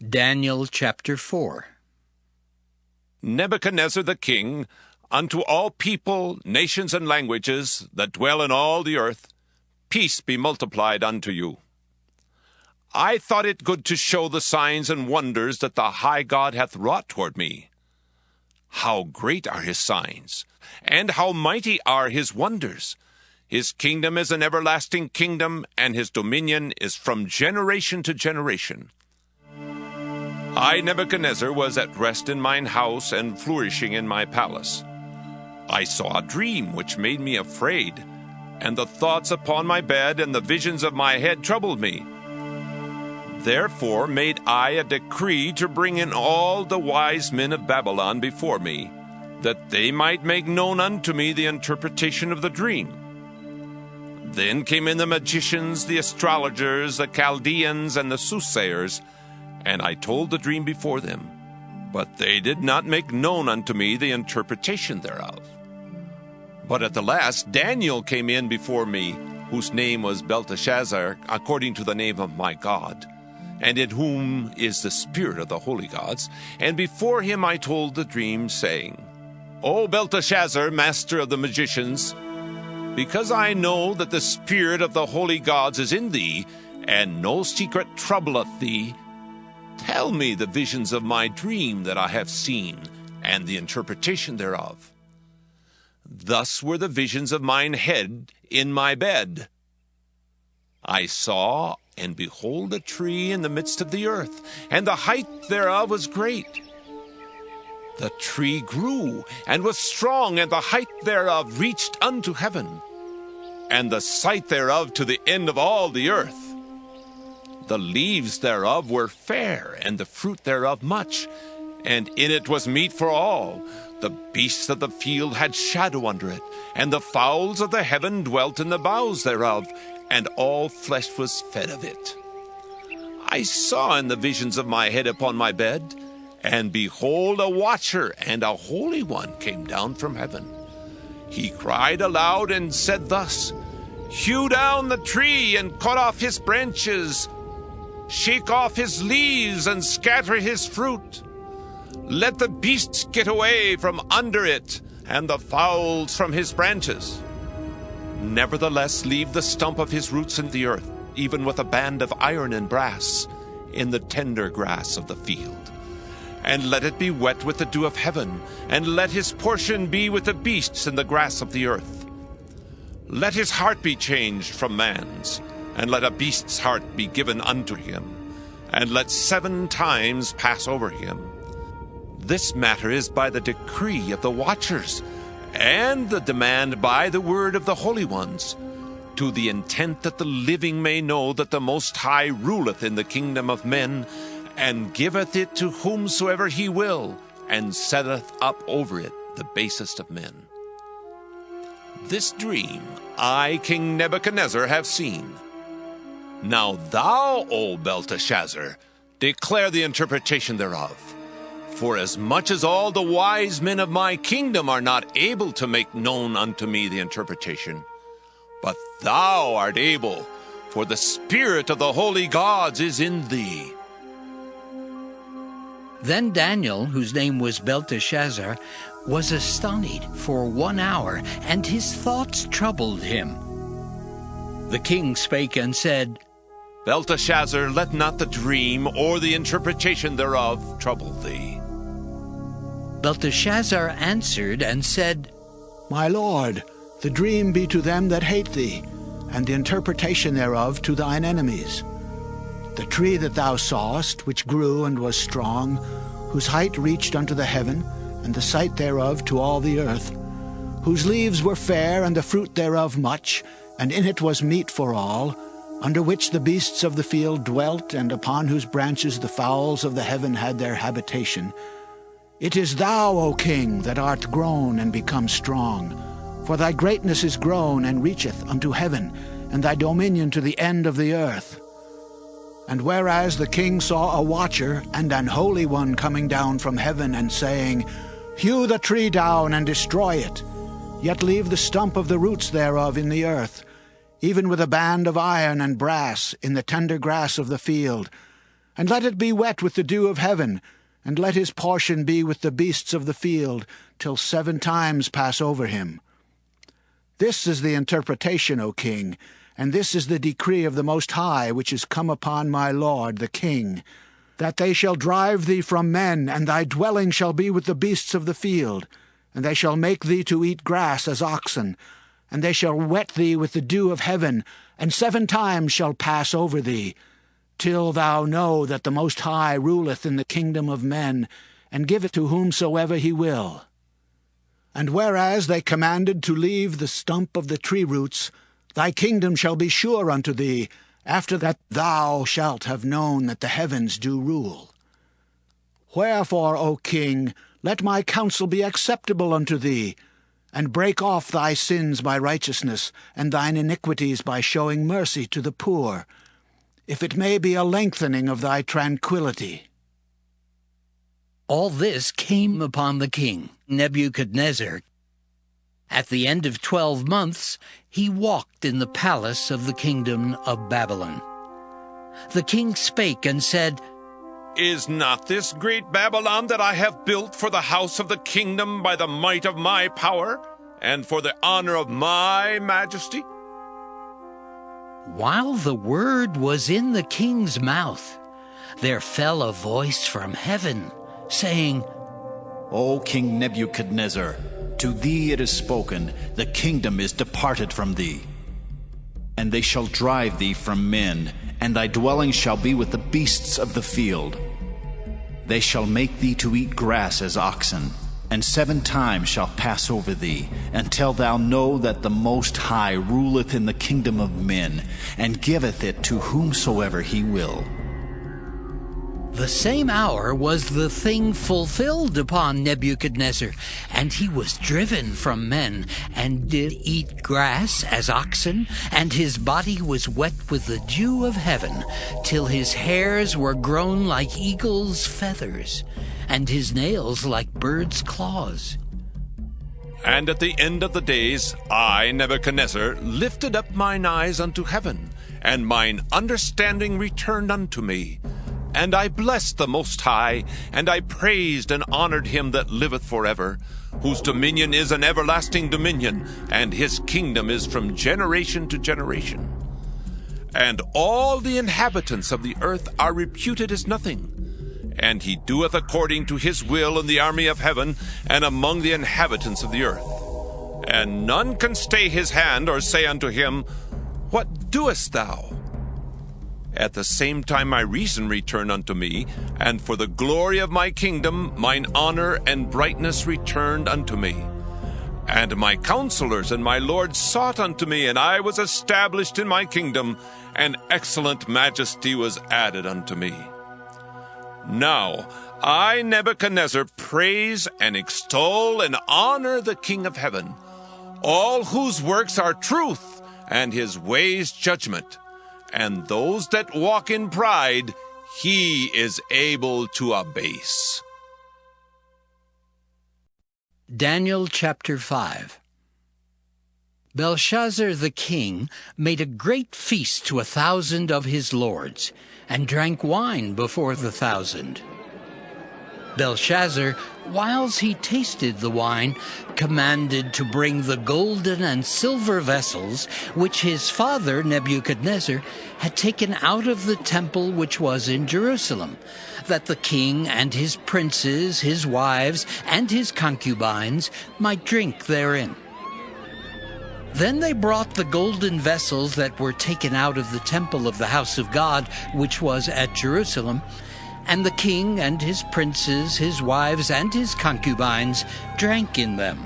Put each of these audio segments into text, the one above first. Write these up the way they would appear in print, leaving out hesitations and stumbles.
Daniel chapter 4. Nebuchadnezzar the king, unto all people, nations, and languages that dwell in all the earth, peace be multiplied unto you. I thought it good to show the signs and wonders that the high God hath wrought toward me. How great are his signs, and how mighty are his wonders! His kingdom is an everlasting kingdom, and his dominion is from generation to generation. I, Nebuchadnezzar, was at rest in mine house and flourishing in my palace. I saw a dream which made me afraid, and the thoughts upon my bed and the visions of my head troubled me. Therefore made I a decree to bring in all the wise men of Babylon before me, that they might make known unto me the interpretation of the dream. Then came in the magicians, the astrologers, the Chaldeans, and the soothsayers, and I told the dream before them, but they did not make known unto me the interpretation thereof. But at the last Daniel came in before me, whose name was Belteshazzar, according to the name of my God, and in whom is the spirit of the holy gods. And before him I told the dream, saying, O Belteshazzar, master of the magicians, because I know that the spirit of the holy gods is in thee, and no secret troubleth thee, tell me the visions of my dream that I have seen, and the interpretation thereof. Thus were the visions of mine head in my bed. I saw, and behold, a tree in the midst of the earth, and the height thereof was great. The tree grew, and was strong, and the height thereof reached unto heaven, and the sight thereof to the end of all the earth. The leaves thereof were fair, and the fruit thereof much, and in it was meat for all. The beasts of the field had shadow under it, and the fowls of the heaven dwelt in the boughs thereof, and all flesh was fed of it. I saw in the visions of my head upon my bed, and behold, a watcher and a holy one came down from heaven. He cried aloud and said thus, Hew down the tree and cut off his branches, shake off his leaves and scatter his fruit. Let the beasts get away from under it, and the fowls from his branches. Nevertheless, leave the stump of his roots in the earth, even with a band of iron and brass, in the tender grass of the field. And let it be wet with the dew of heaven, and let his portion be with the beasts in the grass of the earth. Let his heart be changed from man's, and let a beast's heart be given unto him, and let 7 times pass over him. This matter is by the decree of the watchers, and the demand by the word of the holy ones, to the intent that the living may know that the Most High ruleth in the kingdom of men, and giveth it to whomsoever he will, and setteth up over it the basest of men. This dream I, King Nebuchadnezzar, have seen. Now thou, O Belteshazzar, declare the interpretation thereof. For as much as all the wise men of my kingdom are not able to make known unto me the interpretation, but thou art able, for the spirit of the holy gods is in thee. Then Daniel, whose name was Belteshazzar, was astonished for 1 hour, and his thoughts troubled him. The king spake and said, Belteshazzar, let not the dream or the interpretation thereof trouble thee. Belteshazzar answered and said, My lord, the dream be to them that hate thee, and the interpretation thereof to thine enemies. The tree that thou sawest, which grew and was strong, whose height reached unto the heaven, and the sight thereof to all the earth, whose leaves were fair, and the fruit thereof much, and in it was meat for all, under which the beasts of the field dwelt, and upon whose branches the fowls of the heaven had their habitation. It is thou, O king, that art grown and become strong, for thy greatness is grown and reacheth unto heaven, and thy dominion to the end of the earth. And whereas the king saw a watcher and an holy one coming down from heaven, and saying, Hew the tree down and destroy it, yet leave the stump of the roots thereof in the earth, even with a band of iron and brass in the tender grass of the field, and let it be wet with the dew of heaven, and let his portion be with the beasts of the field, till 7 times pass over him. This is the interpretation, O king, and this is the decree of the Most High, which is come upon my lord the king, that they shall drive thee from men, and thy dwelling shall be with the beasts of the field, and they shall make thee to eat grass as oxen, and they shall wet thee with the dew of heaven, and 7 times shall pass over thee, till thou know that the Most High ruleth in the kingdom of men, and giveth to whomsoever he will. And whereas they commanded to leave the stump of the tree roots, thy kingdom shall be sure unto thee, after that thou shalt have known that the heavens do rule. Wherefore, O king, let my counsel be acceptable unto thee, and break off thy sins by righteousness, and thine iniquities by showing mercy to the poor, if it may be a lengthening of thy tranquillity. All this came upon the king, Nebuchadnezzar. At the end of 12 months, he walked in the palace of the kingdom of Babylon. The king spake and said, Is not this great Babylon that I have built for the house of the kingdom by the might of my power, and for the honor of my majesty? While the word was in the king's mouth, there fell a voice from heaven, saying, O King Nebuchadnezzar, to thee it is spoken, the kingdom is departed from thee. And they shall drive thee from men, and thy dwelling shall be with the beasts of the field. They shall make thee to eat grass as oxen, and 7 times shall pass over thee, until thou know that the Most High ruleth in the kingdom of men, and giveth it to whomsoever he will. The same hour was the thing fulfilled upon Nebuchadnezzar, and he was driven from men, and did eat grass as oxen, and his body was wet with the dew of heaven, till his hairs were grown like eagle's feathers, and his nails like birds' claws. And at the end of the days, I, Nebuchadnezzar, lifted up mine eyes unto heaven, and mine understanding returned unto me. And I blessed the Most High, and I praised and honored him that liveth forever, whose dominion is an everlasting dominion, and his kingdom is from generation to generation. And all the inhabitants of the earth are reputed as nothing, and he doeth according to his will in the army of heaven and among the inhabitants of the earth. And none can stay his hand or say unto him, What doest thou? At the same time my reason returned unto me, and for the glory of my kingdom mine honor and brightness returned unto me. And my counselors and my lords sought unto me, and I was established in my kingdom, and excellent majesty was added unto me. Now I, Nebuchadnezzar, praise and extol and honor the King of heaven, all whose works are truth, and his ways judgment. And those that walk in pride, he is able to abase. Daniel chapter 5. Belshazzar the king made a great feast to 1,000 of his lords, and drank wine before the 1,000. Belshazzar, whiles he tasted the wine, commanded to bring the golden and silver vessels which his father Nebuchadnezzar had taken out of the temple which was in Jerusalem, that the king and his princes, his wives, and his concubines might drink therein. Then they brought the golden vessels that were taken out of the temple of the house of God, which was at Jerusalem, and the king and his princes, his wives, and his concubines drank in them.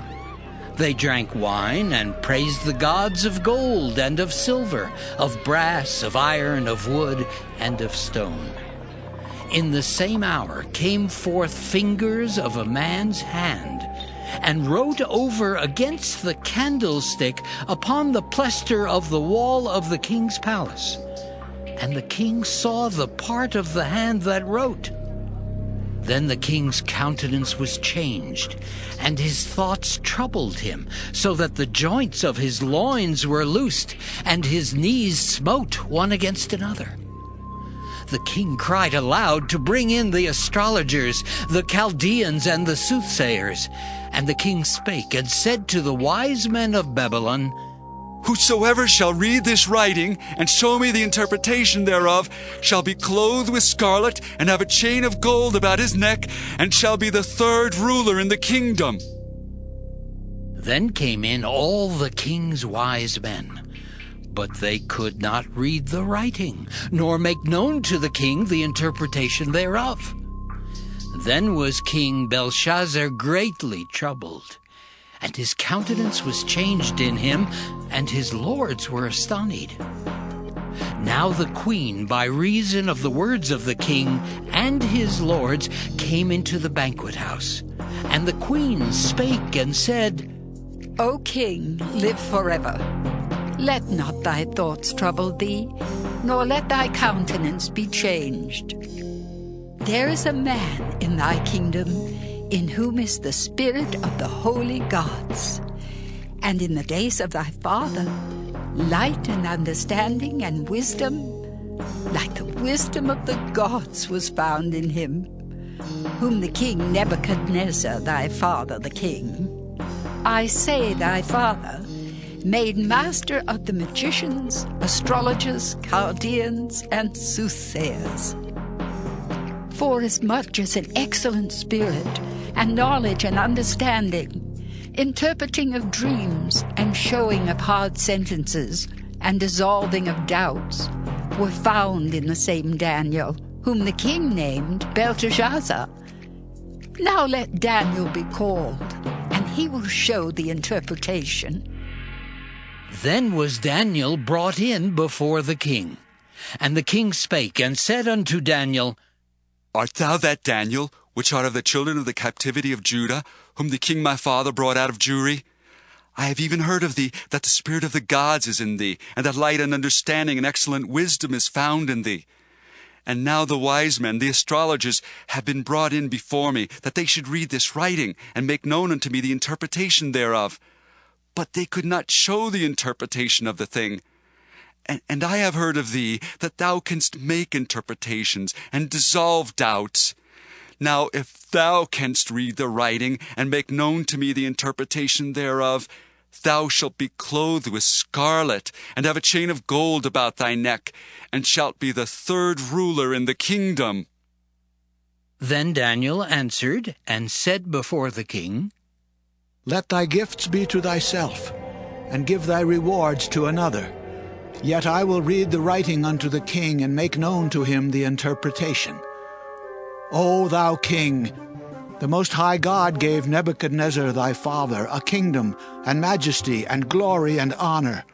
They drank wine and praised the gods of gold and of silver, of brass, of iron, of wood, and of stone. In the same hour came forth fingers of a man's hand, and wrote over against the candlestick upon the plaister of the wall of the king's palace. And the king saw the part of the hand that wrote. Then the king's countenance was changed, and his thoughts troubled him, so that the joints of his loins were loosed, and his knees smote one against another. The king cried aloud to bring in the astrologers, the Chaldeans, and the soothsayers. And the king spake and said to the wise men of Babylon, Whosoever shall read this writing, and show me the interpretation thereof, shall be clothed with scarlet, and have a chain of gold about his neck, and shall be the third ruler in the kingdom. Then came in all the king's wise men, but they could not read the writing, nor make known to the king the interpretation thereof. Then was King Belshazzar greatly troubled, and his countenance was changed in him, and his lords were astonied. Now the queen, by reason of the words of the king and his lords, came into the banquet house. And the queen spake and said, O king, live forever. Let not thy thoughts trouble thee, nor let thy countenance be changed. There is a man in thy kingdom, in whom is the spirit of the holy gods. And in the days of thy father, light and understanding and wisdom, like the wisdom of the gods, was found in him, whom the king Nebuchadnezzar, thy father the king, I say thy father, made master of the magicians, astrologers, Chaldeans, and soothsayers. Forasmuch as an excellent spirit, and knowledge and understanding, interpreting of dreams, and showing of hard sentences, and dissolving of doubts, were found in the same Daniel, whom the king named Belteshazzar. Now let Daniel be called, and he will show the interpretation. Then was Daniel brought in before the king. And the king spake and said unto Daniel, Art thou that Daniel, which art of the children of the captivity of Judah, whom the king my father brought out of Jewry? I have even heard of thee, that the spirit of the gods is in thee, and that light and understanding and excellent wisdom is found in thee. And now the wise men, the astrologers, have been brought in before me, that they should read this writing, and make known unto me the interpretation thereof. But they could not show the interpretation of the thing. And I have heard of thee, that thou canst make interpretations, and dissolve doubts. Now if thou canst read the writing, and make known to me the interpretation thereof, thou shalt be clothed with scarlet, and have a chain of gold about thy neck, and shalt be the third ruler in the kingdom. Then Daniel answered and said before the king, Let thy gifts be to thyself, and give thy rewards to another. Yet I will read the writing unto the king, and make known to him the interpretation. O thou king, the Most High God gave Nebuchadnezzar thy father a kingdom, and majesty, and glory, and honor.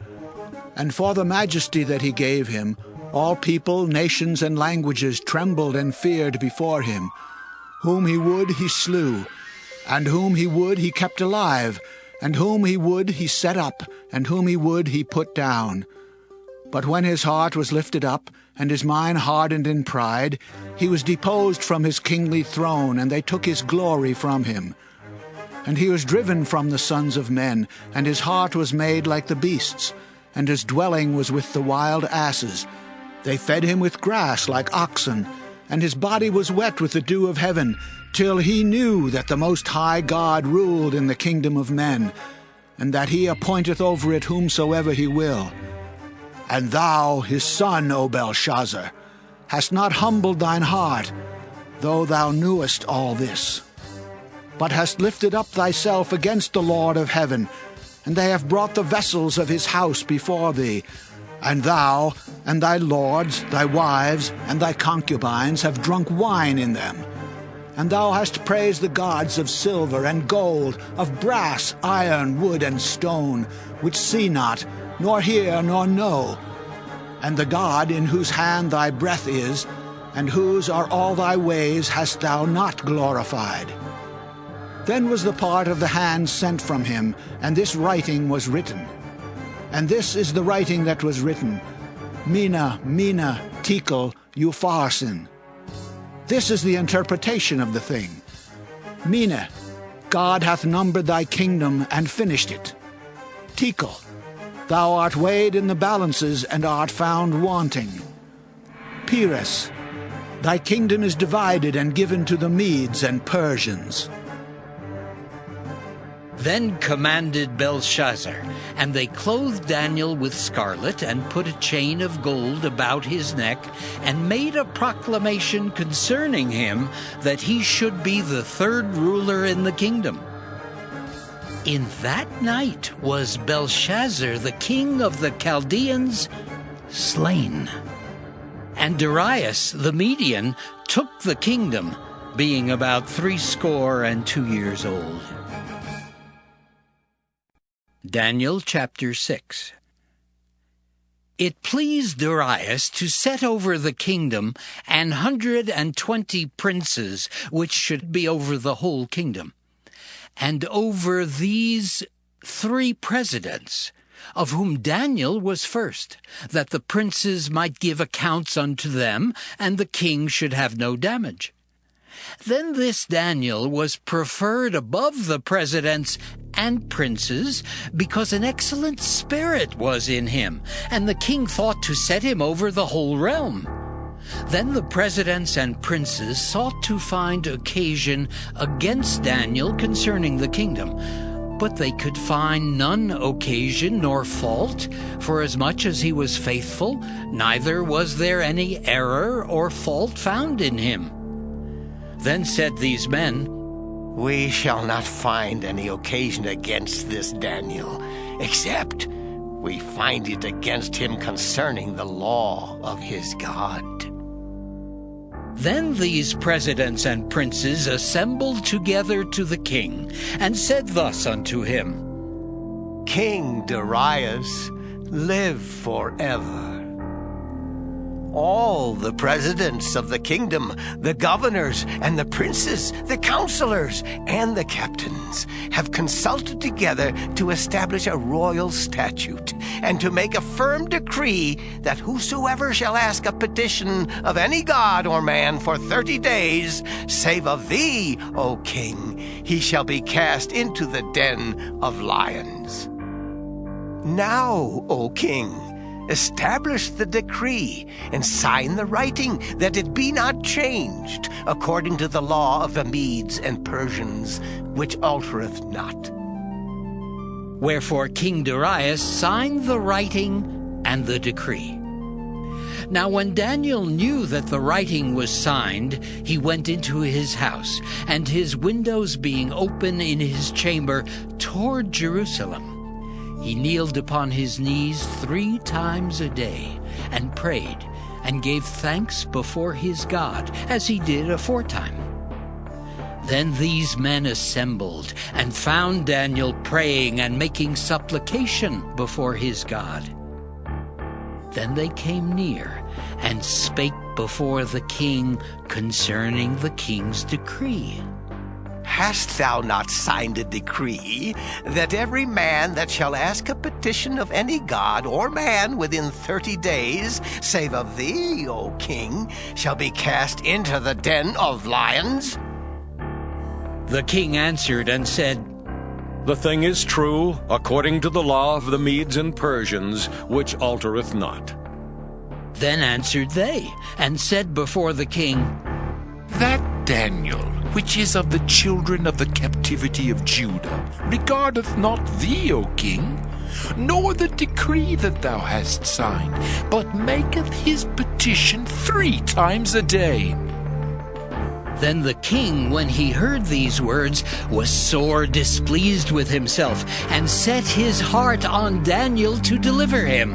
And for the majesty that he gave him, all people, nations, and languages trembled and feared before him. Whom he would he slew, and whom he would he kept alive, and whom he would he set up, and whom he would he put down. But when his heart was lifted up, and his mind hardened in pride, he was deposed from his kingly throne, and they took his glory from him. And he was driven from the sons of men, and his heart was made like the beasts, and his dwelling was with the wild asses. They fed him with grass like oxen, and his body was wet with the dew of heaven, till he knew that the Most High God ruled in the kingdom of men, and that he appointeth over it whomsoever he will. And thou, his son, O Belshazzar, hast not humbled thine heart, though thou knewest all this, but hast lifted up thyself against the Lord of heaven, and they have brought the vessels of his house before thee. And thou, and thy lords, thy wives, and thy concubines have drunk wine in them. And thou hast praised the gods of silver and gold, of brass, iron, wood, and stone, which see not, nor hear, nor know. And the God in whose hand thy breath is, and whose are all thy ways, hast thou not glorified. Then was the part of the hand sent from him, and this writing was written. And this is the writing that was written: Mina, Mina, Tekel, Upharsin. This is the interpretation of the thing. Mina, God hath numbered thy kingdom and finished it. Tekel, thou art weighed in the balances and art found wanting. Peres, Thy kingdom is divided and given to the Medes and Persians. Then commanded Belshazzar, and they clothed Daniel with scarlet, and put a chain of gold about his neck, and made a proclamation concerning him, that he should be the third ruler in the kingdom. In that night was Belshazzar, the king of the Chaldeans, slain. And Darius the Median took the kingdom, being about 62 years old. Daniel chapter 6. It pleased Darius to set over the kingdom 120 princes, which should be over the whole kingdom, and over these 3 presidents, of whom Daniel was first, that the princes might give accounts unto them, and the king should have no damage. Then this Daniel was preferred above the presidents and princes, because an excellent spirit was in him, and the king thought to set him over the whole realm. Then the presidents and princes sought to find occasion against Daniel concerning the kingdom, but they could find none occasion nor fault, forasmuch as he was faithful, neither was there any error or fault found in him. Then said these men, We shall not find any occasion against this Daniel, except we find it against him concerning the law of his God. Then these presidents and princes assembled together to the king, and said thus unto him, King Darius, live forever. All the presidents of the kingdom, the governors and the princes, the counselors and the captains, have consulted together to establish a royal statute, and to make a firm decree that whosoever shall ask a petition of any god or man for 30 days, save of thee, O king, he shall be cast into the den of lions. Now, O king, establish the decree, and sign the writing, that it be not changed, according to the law of the Medes and Persians, which altereth not. Wherefore King Darius signed the writing and the decree. Now when Daniel knew that the writing was signed, he went into his house, and his windows being open in his chamber toward Jerusalem, he kneeled upon his knees 3 times a day, and prayed, and gave thanks before his God, as he did aforetime. Then these men assembled, and found Daniel praying and making supplication before his God. Then they came near, and spake before the king concerning the king's decree. Hast thou not signed a decree that every man that shall ask a petition of any god or man within 30 days, save of thee, O king, shall be cast into the den of lions? The king answered and said, The thing is true, according to the law of the Medes and Persians, which altereth not. Then answered they, and said before the king, That Daniel, which is of the children of the captivity of Judah, regardeth not thee, O king, nor the decree that thou hast signed, but maketh his petition 3 times a day. Then the king, when he heard these words, was sore displeased with himself, and set his heart on Daniel to deliver him.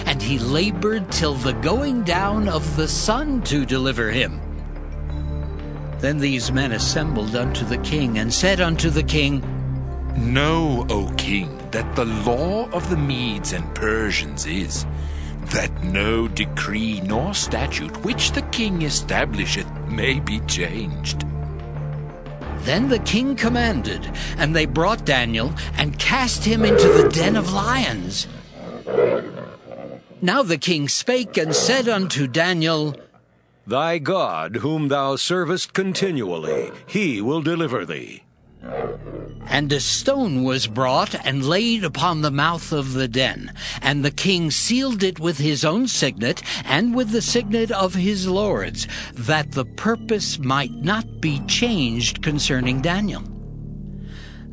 And he labored till the going down of the sun to deliver him. Then these men assembled unto the king, and said unto the king, Know, O king, that the law of the Medes and Persians is, that no decree nor statute which the king establisheth may be changed. Then the king commanded, and they brought Daniel, and cast him into the den of lions. Now the king spake and said unto Daniel, Thy God, whom thou servest continually, he will deliver thee. And a stone was brought and laid upon the mouth of the den. And the king sealed it with his own signet and with the signet of his lords, that the purpose might not be changed concerning Daniel.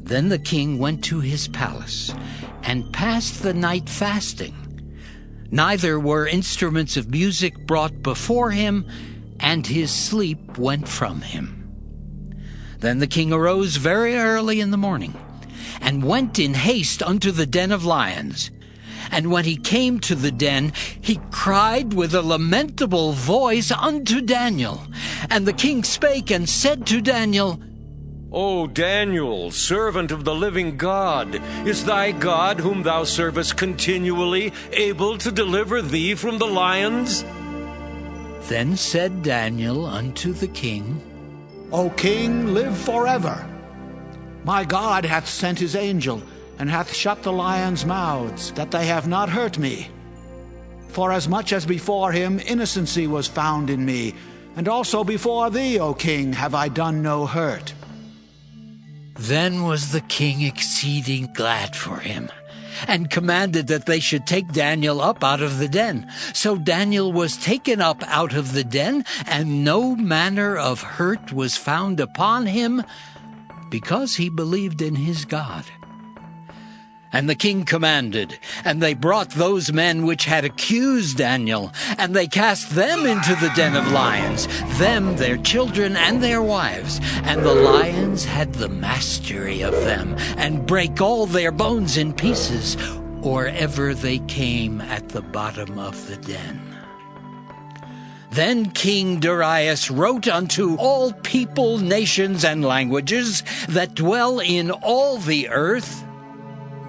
Then the king went to his palace and passed the night fasting. Neither were instruments of music brought before him, and his sleep went from him. Then the king arose very early in the morning, and went in haste unto the den of lions. And when he came to the den, he cried with a lamentable voice unto Daniel. And the king spake and said to Daniel, O Daniel, servant of the living God, is thy God, whom thou servest continually, able to deliver thee from the lions? Then said Daniel unto the king, O king, live forever. My God hath sent his angel, and hath shut the lions' mouths, that they have not hurt me. Forasmuch as before him innocency was found in me, and also before thee, O king, have I done no hurt. Then was the king exceeding glad for him, and commanded that they should take Daniel up out of the den. So Daniel was taken up out of the den, and no manner of hurt was found upon him, because he believed in his God. And the king commanded, and they brought those men which had accused Daniel, and they cast them into the den of lions, them, their children, and their wives. And the lions had the mastery of them, and brake all their bones in pieces, or ever they came at the bottom of the den. Then King Darius wrote unto all people, nations, and languages that dwell in all the earth,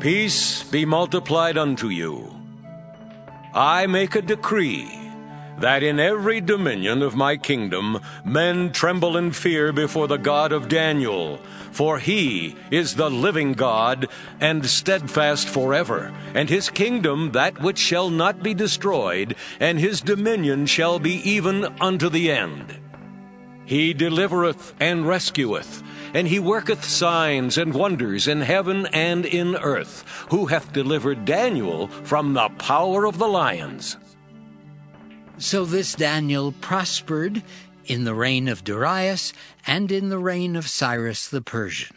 Peace be multiplied unto you. I make a decree that in every dominion of my kingdom men tremble in fear before the God of Daniel, for he is the living God, and steadfast forever, and his kingdom that which shall not be destroyed, and his dominion shall be even unto the end. He delivereth and rescueth, and he worketh signs and wonders in heaven and in earth, who hath delivered Daniel from the power of the lions. So this Daniel prospered in the reign of Darius and in the reign of Cyrus the Persian.